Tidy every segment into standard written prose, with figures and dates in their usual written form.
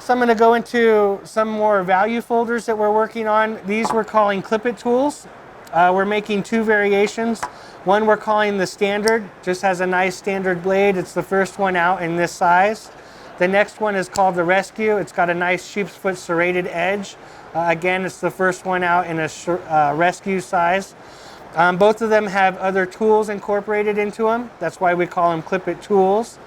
Next, I'm going to go into some more value folders that we're working on. These we're calling Clipitools. We're making two variations. One we're calling the standard, just has a nice standard blade. It's the first one out in this size. The next one is called the Rescue. It's got a nice sheep's foot serrated edge. Again, it's the first one out in a Rescue size. Both of them have other tools incorporated into them. That's why we call them Clipitools.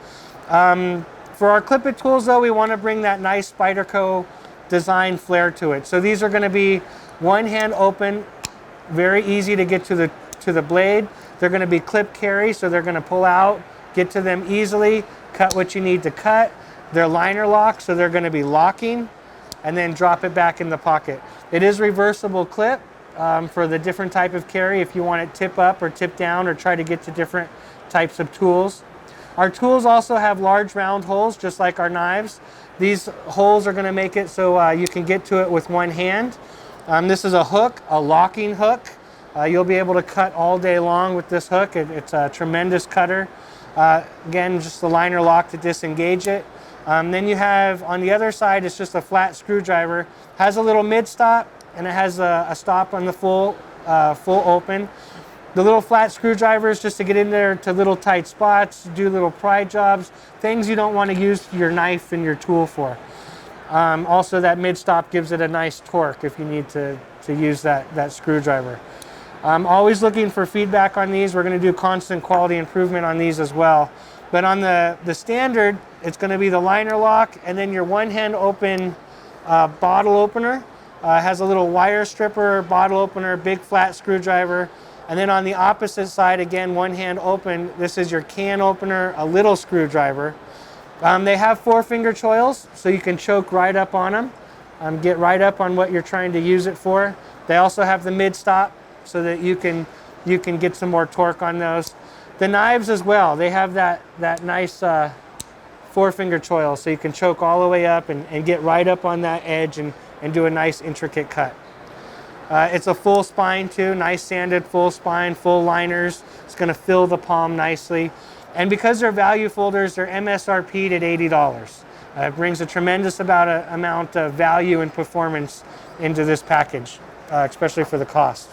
For our Clipitools though, we want to bring that nice Spyderco design flair to it. So these are going to be one hand open, very easy to get to the blade. They're going to be clip carry, so they're going to pull out, get to them easily, cut what you need to cut. They're liner lock, so they're going to be locking, and then drop it back in the pocket. It is reversible clip for the different type of carry if you want it tip up or tip down or try to get to different types of tools. Our tools also have large round holes, just like our knives. These holes are going to make it so you can get to it with one hand. This is a hook, a locking hook. You'll be able to cut all day long with this hook. It's a tremendous cutter. Again, just the liner lock to disengage it. Then you have on the other side, it's just a flat screwdriver. Has a little mid stop and it has a stop on the full open. The little flat screwdrivers just to get in there to little tight spots, do little pry jobs, things you don't want to use your knife and your tool for. Also, that mid stop gives it a nice torque if you need to use that screwdriver. I'm always looking for feedback on these. We're going to do constant quality improvement on these as well. But on the standard, it's going to be the liner lock and then your one hand open bottle opener. Has a little wire stripper, bottle opener, big flat screwdriver. And then on the opposite side, again, one hand open, this is your can opener, a little screwdriver. They have 4-finger choils, so you can choke right up on them, get right up on what you're trying to use it for. They also have the mid stop, so that you can get some more torque on those. The knives as well, they have that nice 4-finger choil, so you can choke all the way up and get right up on that edge and do a nice intricate cut. It's a full spine too, nice sanded full spine, full liners. It's going to fill the palm nicely. And because they're value folders, they're MSRP'd at $80. It brings a tremendous amount of value and performance into this package, especially for the cost.